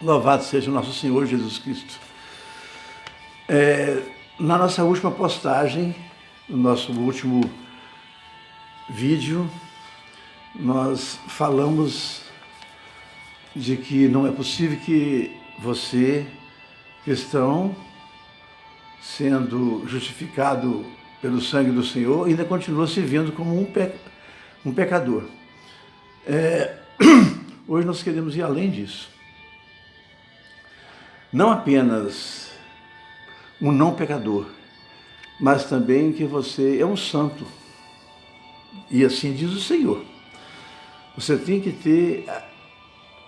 Louvado seja o nosso Senhor Jesus Cristo. Na nossa última postagem, no nosso último vídeo, nós falamos de que não é possível que você, cristão, sendo justificado pelo sangue do Senhor, ainda continua se vendo como um pecador. Hoje nós queremos ir além disso. Não apenas um não pecador, mas também que você é um santo. E assim diz o Senhor. Você tem que ter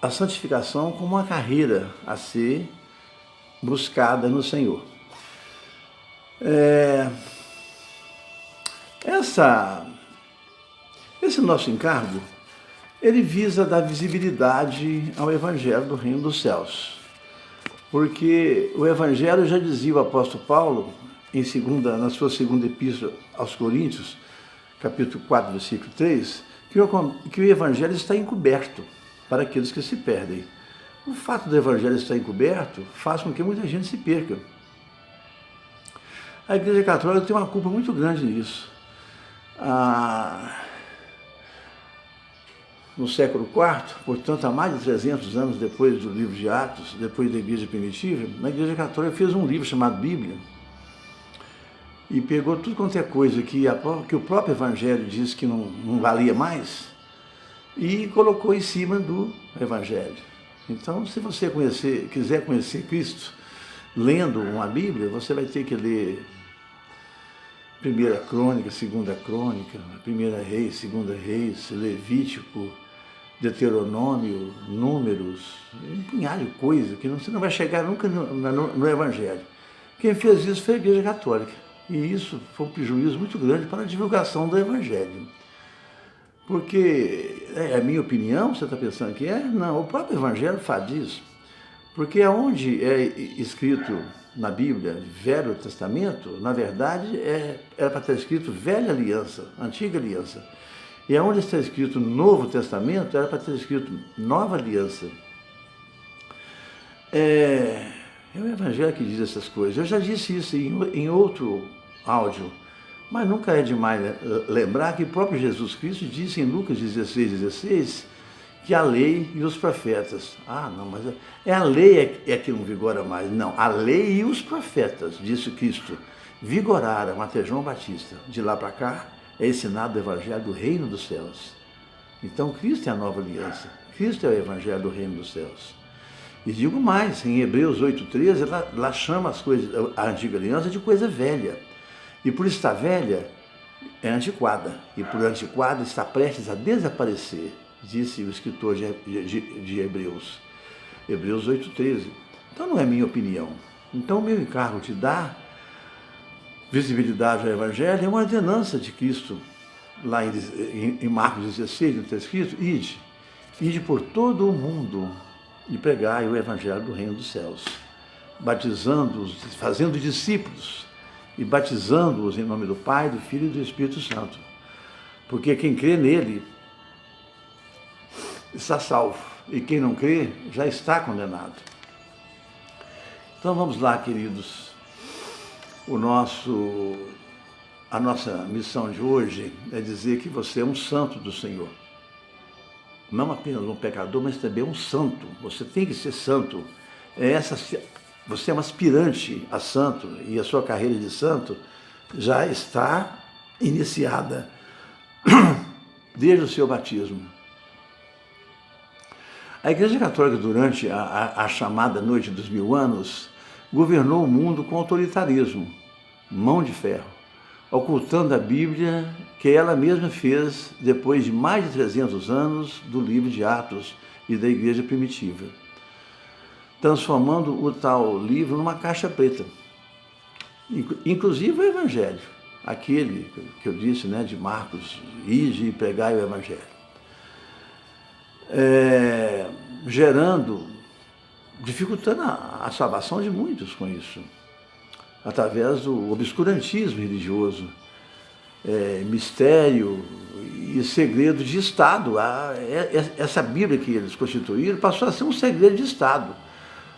a santificação como uma carreira a ser buscada no Senhor. Esse nosso encargo, ele visa dar visibilidade ao Evangelho do Reino dos Céus. Porque o Evangelho, já dizia o apóstolo Paulo, na sua segunda epístola aos Coríntios, capítulo 4, versículo 3, que o Evangelho está encoberto para aqueles que se perdem. O fato do Evangelho estar encoberto faz com que muita gente se perca. A Igreja Católica tem uma culpa muito grande nisso. No século IV, portanto, há mais de 300 anos depois do livro de Atos, depois da Igreja Primitiva, a Igreja Católica fez um livro chamado Bíblia e pegou tudo quanto é coisa que o próprio Evangelho diz que não valia mais e colocou em cima do Evangelho. Então, se você quiser conhecer Cristo lendo uma Bíblia, você vai ter que ler 1ª Crônica, 2ª Crônica, 1ª Reis, 2ª Reis, Levítico, Deuteronômio, Números, um punhado de coisa que você não vai chegar nunca no Evangelho. Quem fez isso foi a Igreja Católica. E isso foi um prejuízo muito grande para a divulgação do Evangelho. Porque, é a minha opinião, você está pensando que é? Não, o próprio Evangelho faz isso. Porque onde é escrito na Bíblia Velho Testamento, na verdade, era para estar escrito Velha Aliança, Antiga Aliança. E onde está escrito Novo Testamento, era para ter escrito Nova Aliança. É o Evangelho que diz essas coisas. Eu já disse isso em outro áudio, mas nunca é demais lembrar que o próprio Jesus Cristo disse em Lucas 16:16, que a lei e os profetas. Não, mas a lei é que não vigora mais. Não, a lei e os profetas, disse Cristo, vigoraram até João Batista. De lá para cá, é ensinado o Evangelho do Reino dos Céus. Então, Cristo é a nova aliança. Cristo é o Evangelho do Reino dos Céus. E digo mais, em Hebreus 8:13, lá chama a antiga aliança de coisa velha. E por estar velha, é antiquada. E por antiquada, está prestes a desaparecer, disse o escritor de Hebreus. Hebreus 8:13. Então não é minha opinião. Então o meu encargo de dar visibilidade ao Evangelho é uma ordenança de Cristo. Lá em Marcos 16, não está escrito? Ide por todo o mundo e pregai o Evangelho do Reino dos Céus, batizando-os, fazendo discípulos e batizando-os em nome do Pai, do Filho e do Espírito Santo. Porque quem crê nele está salvo, e quem não crê já está condenado. Então vamos lá, queridos. A nossa missão de hoje é dizer que você é um santo do Senhor. Não apenas um pecador, mas também um santo. Você tem que ser santo. Você é um aspirante a santo, e a sua carreira de santo já está iniciada desde o seu batismo. A Igreja Católica, durante a chamada Noite dos 1000 anos, governou o mundo com autoritarismo, mão de ferro, ocultando a Bíblia que ela mesma fez depois de mais de 300 anos do livro de Atos e da Igreja Primitiva, transformando o tal livro numa caixa preta, inclusive o Evangelho, aquele que eu disse, de Marcos, ide e pregai o Evangelho. Dificultando a salvação de muitos com isso, através do obscurantismo religioso, mistério e segredo de Estado. Essa Bíblia que eles constituíram passou a ser um segredo de Estado.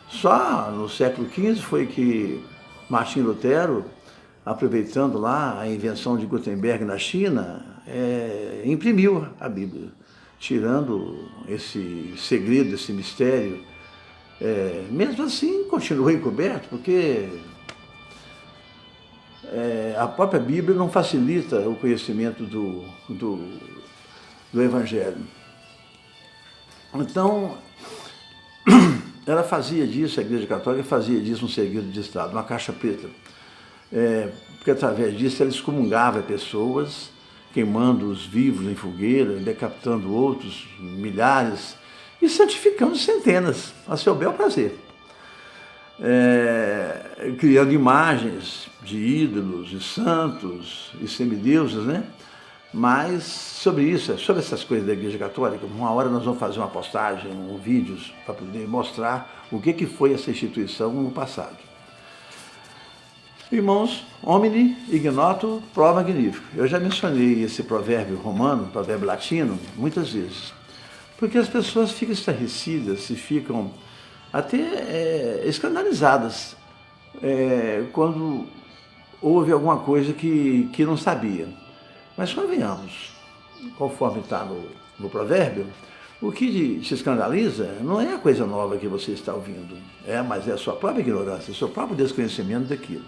Só no século XV foi que Martinho Lutero, aproveitando lá a invenção de Gutenberg na China, imprimiu a Bíblia, tirando esse segredo, esse mistério. Mesmo assim, continua encoberto, porque a própria Bíblia não facilita o conhecimento do Evangelho. Então, ela fazia disso, a Igreja Católica fazia disso um segredo de Estado, uma caixa preta. Porque através disso ela excomungava pessoas, queimando os vivos em fogueira, decapitando outros, milhares, e santificando centenas, a seu bel prazer. Criando imagens de ídolos, de santos e semideuses, né? Mas sobre isso, sobre essas coisas da Igreja Católica, uma hora nós vamos fazer uma postagem, vídeos, para poder mostrar o que foi essa instituição no passado. Irmãos, homine ignoto pro magnifico. Eu já mencionei esse provérbio romano, provérbio latino, muitas vezes. Porque as pessoas ficam estarrecidas e ficam até escandalizadas quando houve alguma coisa que não sabia. Mas convenhamos, conforme está no provérbio, o que te escandaliza não é a coisa nova que você está ouvindo, mas é a sua própria ignorância, o seu próprio desconhecimento daquilo.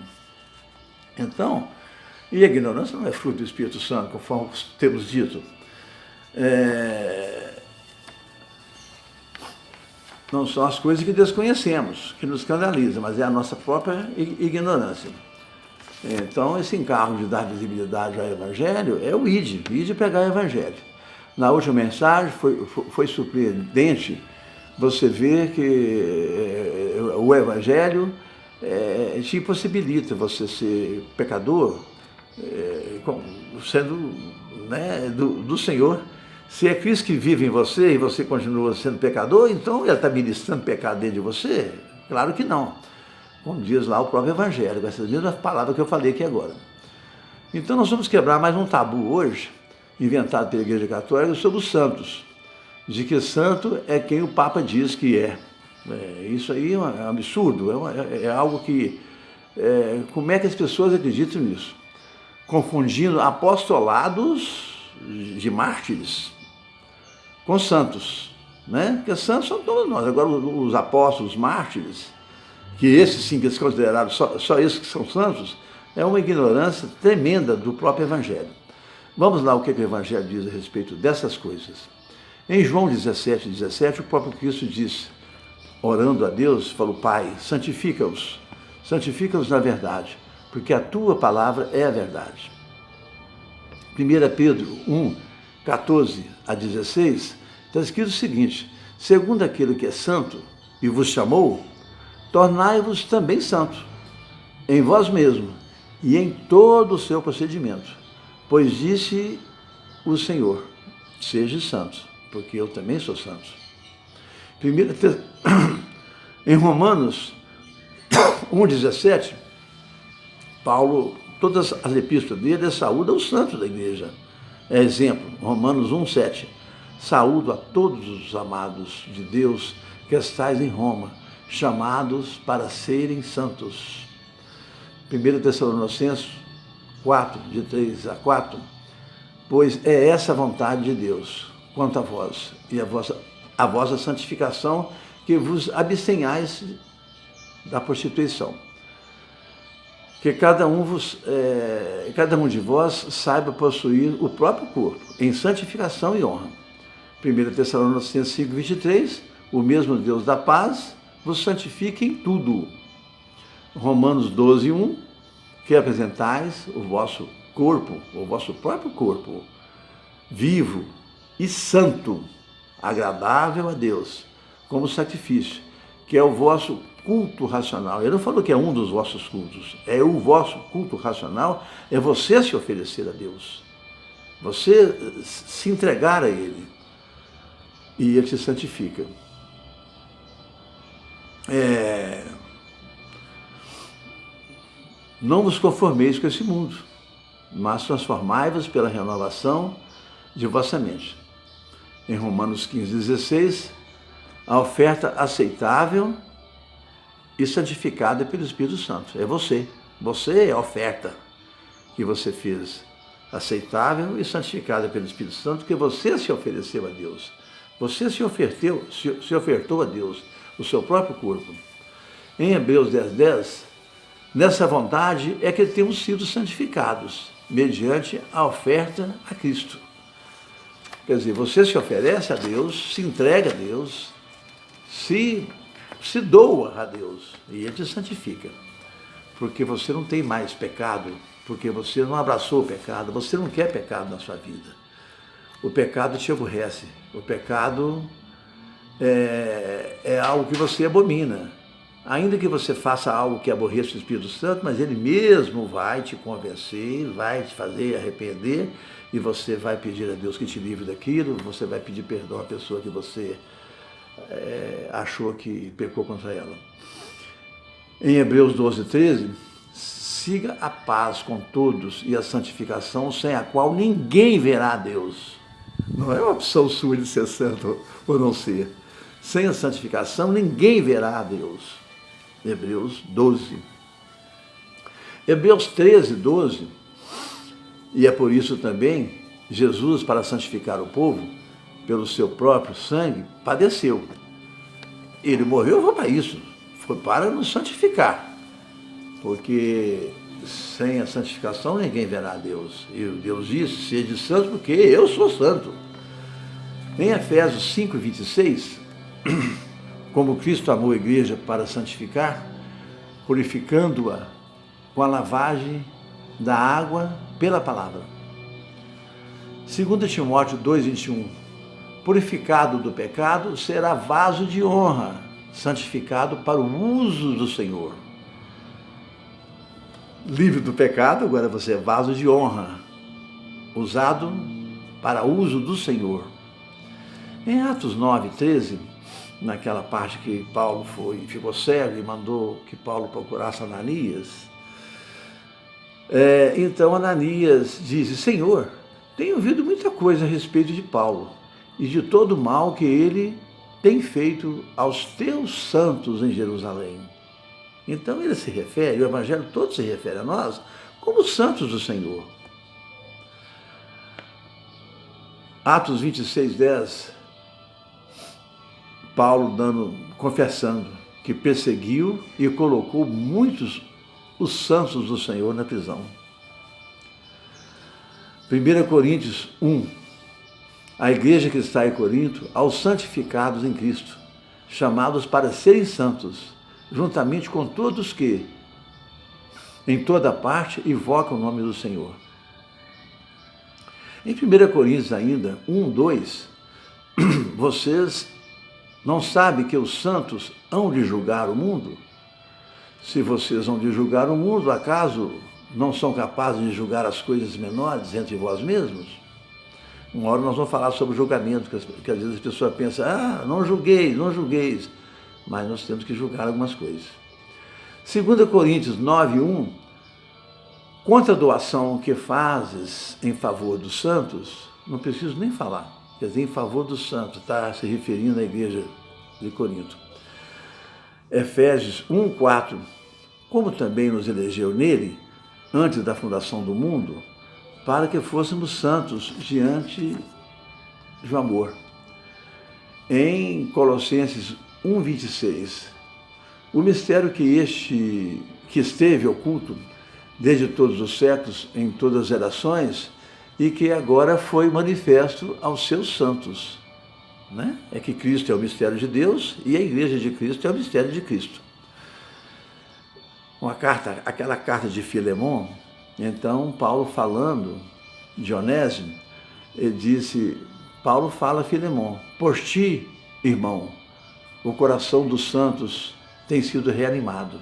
Então, e a ignorância não é fruto do Espírito Santo, conforme temos dito. Não são as coisas que desconhecemos, que nos escandalizam, mas é a nossa própria ignorância. Então, esse encargo de dar visibilidade ao Evangelho é o ide pregar o Evangelho. Na última mensagem foi surpreendente você ver que o Evangelho te possibilita você ser pecador, sendo do Senhor. Se é Cristo que vive em você e você continua sendo pecador, então Ele está ministrando pecado dentro de você? Claro que não. Como diz lá o próprio Evangelho, com essas mesmas palavras que eu falei aqui agora. Então nós vamos quebrar mais um tabu hoje, inventado pela Igreja Católica, sobre os santos. De que santo é quem o Papa diz que é. Isso aí é um absurdo, é algo que... como é que as pessoas acreditam nisso? Confundindo apostolados de mártires com santos, né? Porque santos são todos nós. Agora os apóstolos, os mártires, que esses sim que são considerados só esses que são santos, é uma ignorância tremenda do próprio Evangelho. Vamos lá o que o Evangelho diz a respeito dessas coisas. Em João 17, o próprio Cristo disse, orando a Deus, falou: Pai, santifica-os na verdade, porque a tua palavra é a verdade. 1 Pedro 1, 14 a 16, está escrito o seguinte: segundo aquele que é santo e vos chamou, tornai-vos também santos, em vós mesmos e em todo o seu procedimento. Pois disse o Senhor, seja santo, porque eu também sou santo. Em Romanos 1,17, Paulo, todas as epístolas dele saúdam os santos da igreja. Exemplo, Romanos 1,7, saúdo a todos os amados de Deus que estais em Roma, chamados para serem santos. 1 Tessalonicenses 4, de 3 a 4, pois é essa a vontade de Deus quanto a vós, e a vossa santificação, que vos abstenhais da prostituição. Que cada um de vós saiba possuir o próprio corpo em santificação e honra. 1 Tessalonicenses 5, 23, o mesmo Deus da paz vos santifique em tudo. Romanos 12, 1, que apresentais o vosso corpo, o vosso próprio corpo, vivo e santo, agradável a Deus, como sacrifício, que é o vosso culto racional. Ele não falou que é um dos vossos cultos, é o vosso culto racional, é você se oferecer a Deus, você se entregar a Ele, e Ele te santifica. Não vos conformeis com esse mundo, mas transformai-vos pela renovação de vossa mente. Em Romanos 15:16, a oferta aceitável e santificada pelo Espírito Santo. É você. Você é a oferta que você fez, aceitável e santificada pelo Espírito Santo, que você se ofereceu a Deus. Você se ofertou a Deus, o seu próprio corpo. Em Hebreus 10:10, nessa vontade é que temos sido santificados, mediante a oferta a Cristo. Quer dizer, você se oferece a Deus, se entrega a Deus, se doa a Deus, e Ele te santifica. Porque você não tem mais pecado, porque você não abraçou o pecado, você não quer pecado na sua vida. O pecado te aborrece, o pecado é algo que você abomina. Ainda que você faça algo que aborreça o Espírito Santo, mas Ele mesmo vai te convencer, vai te fazer arrepender, e você vai pedir a Deus que te livre daquilo, você vai pedir perdão à pessoa que você achou que pecou contra ela. Em Hebreus 12:13, siga a paz com todos e a santificação, sem a qual ninguém verá a Deus. Não é uma opção sua de ser santo ou não ser. Sem a santificação, ninguém verá a Deus. Hebreus 12. Hebreus 13:12, e é por isso também, Jesus, para santificar o povo, pelo seu próprio sangue, padeceu. Ele morreu foi para isso, foi para nos santificar, porque sem a santificação ninguém verá a Deus. E Deus disse, sede santo porque eu sou santo. Em Efésios 5:26, como Cristo amou a igreja para santificar, purificando-a com a lavagem da água pela palavra. 2 Timóteo 2:21, purificado do pecado, será vaso de honra, santificado para o uso do Senhor. Livre do pecado, agora você é vaso de honra, usado para uso do Senhor. Em Atos 9:13, naquela parte que Paulo ficou cego e mandou que Paulo procurasse Ananias, então Ananias disse, Senhor, tenho ouvido muita coisa a respeito de Paulo e de todo o mal que ele tem feito aos teus santos em Jerusalém. Então ele se refere, o Evangelho todo se refere a nós como santos do Senhor. Atos 26:10, Paulo confessando que perseguiu e colocou muitos os santos do Senhor na prisão. 1 Coríntios 1, a igreja que está em Corinto, aos santificados em Cristo, chamados para serem santos, juntamente com todos que, em toda parte, invocam o nome do Senhor. Em 1 Coríntios ainda, 1:2, vocês não sabem que os santos hão de julgar o mundo? Se vocês hão de julgar o mundo, acaso não são capazes de julgar as coisas menores entre vós mesmos? Uma hora nós vamos falar sobre o julgamento, que às vezes as pessoas pensam, não julgueis, não julgueis. Mas nós temos que julgar algumas coisas. 2 Coríntios 9:1, contra a doação que fazes em favor dos santos, não preciso nem falar, quer dizer, em favor dos santos, está se referindo à igreja de Corinto. Efésios 1:4, como também nos elegeu nele, antes da fundação do mundo, para que fôssemos santos diante do amor. Em Colossenses 1:26, o mistério que esteve oculto desde todos os séculos, em todas as gerações, e que agora foi manifesto aos seus santos. Né? É que Cristo é o mistério de Deus e a igreja de Cristo é o mistério de Cristo. Aquela carta de Filemon, então Paulo falando de Onésimo, ele disse, Paulo fala a Filemon, por ti, irmão, o coração dos santos tem sido reanimado.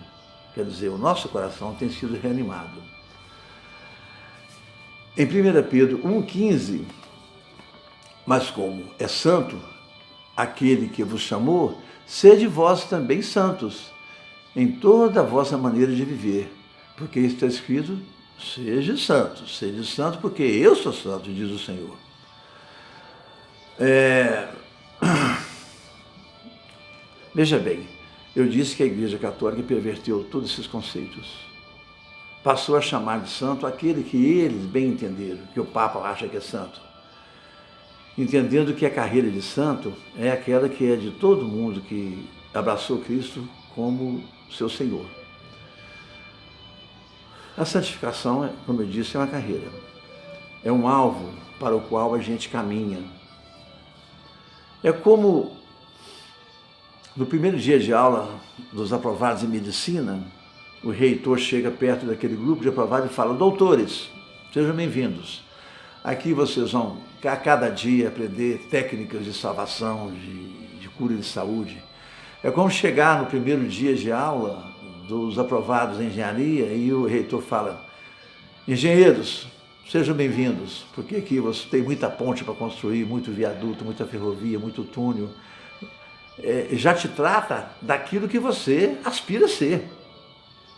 Quer dizer, o nosso coração tem sido reanimado. Em 1 Pedro 1:15, mas como é santo aquele que vos chamou, sede vós também santos, em toda a vossa maneira de viver. Porque está escrito, sede santo porque eu sou santo, diz o Senhor. É... Veja bem, eu disse que a Igreja Católica perverteu todos esses conceitos. Passou a chamar de santo aquele que eles bem entenderam, que o Papa acha que é santo. Entendendo que a carreira de santo é aquela que é de todo mundo que abraçou Cristo como seu Senhor. A santificação, como eu disse, é uma carreira. É um alvo para o qual a gente caminha. É como no primeiro dia de aula dos aprovados em medicina, o reitor chega perto daquele grupo de aprovados e fala: doutores, sejam bem-vindos. Aqui vocês vão, a cada dia, aprender técnicas de salvação, de cura de saúde. É como chegar no primeiro dia de aula dos aprovados em engenharia e o reitor fala: engenheiros, sejam bem-vindos, porque aqui você tem muita ponte para construir, muito viaduto, muita ferrovia, muito túnel. Já te trata daquilo que você aspira a ser.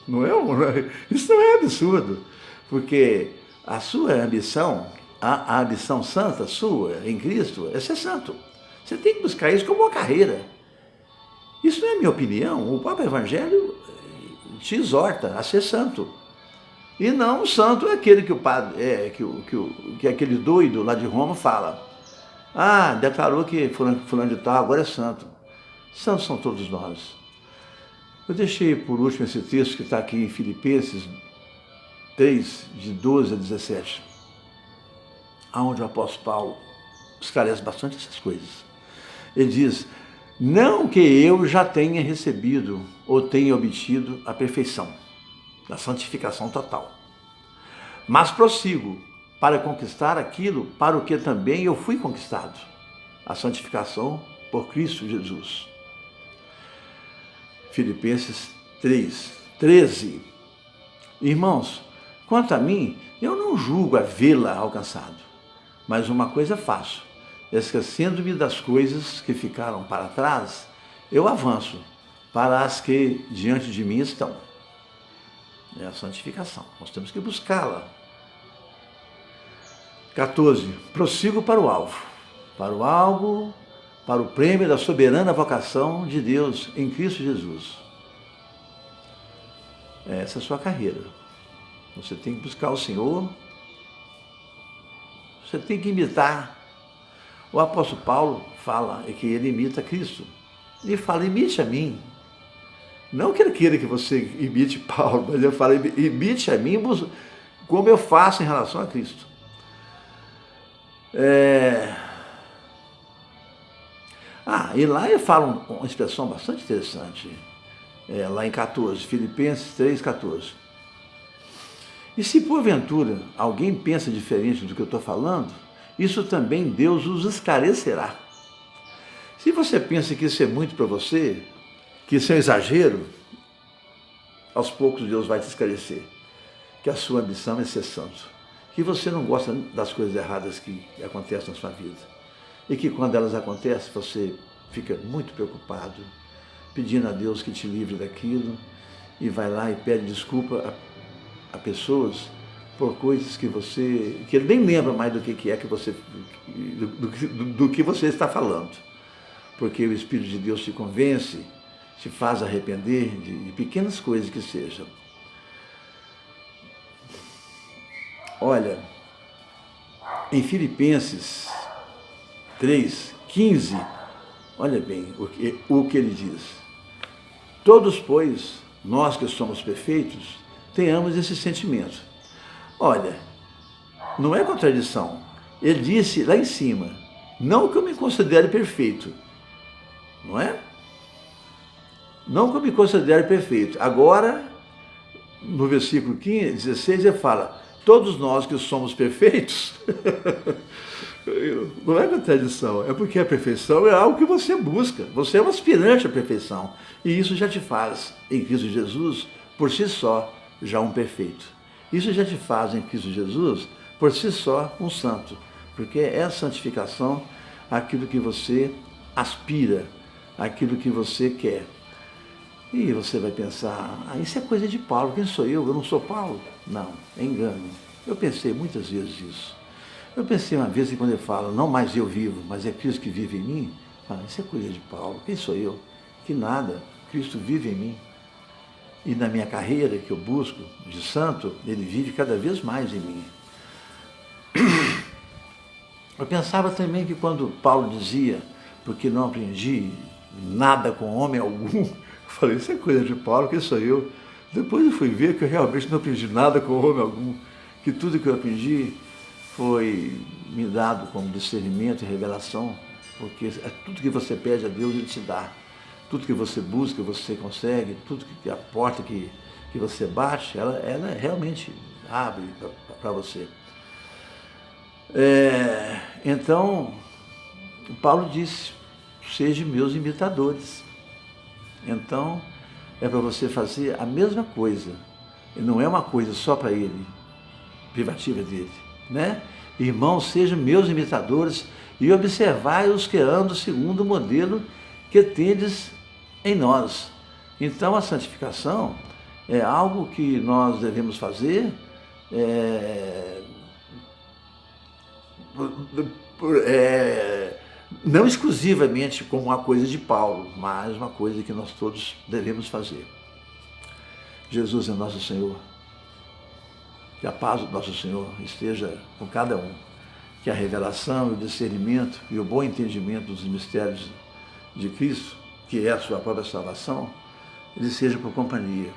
Não é? Isso não é absurdo, porque a sua ambição, a ambição santa sua em Cristo é ser santo. Você tem que buscar isso como uma carreira. Isso não é minha opinião. O próprio Evangelho te exorta a ser santo. E não o santo é aquele que o padre, que aquele doido lá de Roma fala: ah, declarou que fulano de tal agora é santo. Santos são todos nós. Eu deixei por último esse texto que está aqui em Filipenses 3, de 12 a 17, onde o apóstolo Paulo esclarece bastante essas coisas. Ele diz: não que eu já tenha recebido ou tenha obtido a perfeição, a santificação total, mas prossigo para conquistar aquilo para o que também eu fui conquistado, a santificação por Cristo Jesus. Filipenses 3, 13. Irmãos, quanto a mim, eu não julgo havê-la alcançado, mas uma coisa faço: esquecendo-me das coisas que ficaram para trás, eu avanço para as que diante de mim estão. É a santificação, nós temos que buscá-la. 14. Prossigo para o alvo, para o prêmio da soberana vocação de Deus em Cristo Jesus. Essa é a sua carreira. Você tem que buscar o Senhor, você tem que imitar. O apóstolo Paulo fala que ele imita Cristo. Ele fala: imite a mim. Não que ele queira que você imite Paulo, mas ele fala: imite a mim como eu faço em relação a Cristo. E lá ele fala uma expressão bastante interessante, lá em 14, Filipenses 3, 14. E se porventura alguém pensa diferente do que eu estou falando, isso também Deus os esclarecerá. Se você pensa que isso é muito para você, que isso é um exagero, aos poucos Deus vai te esclarecer que a sua ambição é ser santo, que você não gosta das coisas erradas que acontecem na sua vida, e que quando elas acontecem você fica muito preocupado, pedindo a Deus que te livre daquilo, e vai lá e pede desculpa a pessoas por coisas que ele nem lembra mais do que você, do que você está falando, porque o Espírito de Deus te convence, te faz arrepender de pequenas coisas que sejam. Olha, em Filipenses 3, 15, olha bem o que ele diz: todos, pois, nós que somos perfeitos, tenhamos esse sentimento. Olha, não é contradição. Ele disse lá em cima: não que eu me considere perfeito, não é? Não que eu me considere perfeito. Agora, no versículo 15, 16, ele fala: todos nós que somos perfeitos. Não é contradição, é porque a perfeição é algo que você busca. Você é um aspirante à perfeição. E isso já te faz, em Cristo Jesus, por si só, já um perfeito. Isso já te faz, em Cristo Jesus, por si só, um santo. Porque é a santificação aquilo que você aspira, aquilo que você quer. E você vai pensar: isso é coisa de Paulo, quem sou eu? Eu não sou Paulo? Não, é engano. Eu pensei muitas vezes isso. Eu pensei uma vez que quando ele fala, não mais eu vivo, mas é Cristo que vive em mim, isso é coisa de Paulo, quem sou eu? Que nada, Cristo vive em mim. E na minha carreira que eu busco de santo, ele vive cada vez mais em mim. Eu pensava também que quando Paulo dizia, porque não aprendi nada com homem algum, eu falei, isso é coisa de Paulo, quem sou eu? Depois eu fui ver que eu realmente não aprendi nada com homem algum, que tudo que eu aprendi foi me dado como discernimento e revelação, porque é tudo que você pede a Deus, Ele te dá. Tudo que você busca, você consegue, tudo que a porta que você bate, ela realmente abre para você. Então, Paulo disse, sejam meus imitadores. Então, é para você fazer a mesma coisa. E não é uma coisa só para ele, privativa dele, né? Irmãos, sejam meus imitadores e observai os que andam segundo o modelo que tendes em nós. Então, a santificação é algo que nós devemos fazer não exclusivamente como uma coisa de Paulo, mas uma coisa que nós todos devemos fazer. Jesus é nosso Senhor. Que a paz do nosso Senhor esteja com cada um. Que a revelação, o discernimento e o bom entendimento dos mistérios de Cristo, que é a sua própria salvação, ele seja por companhia.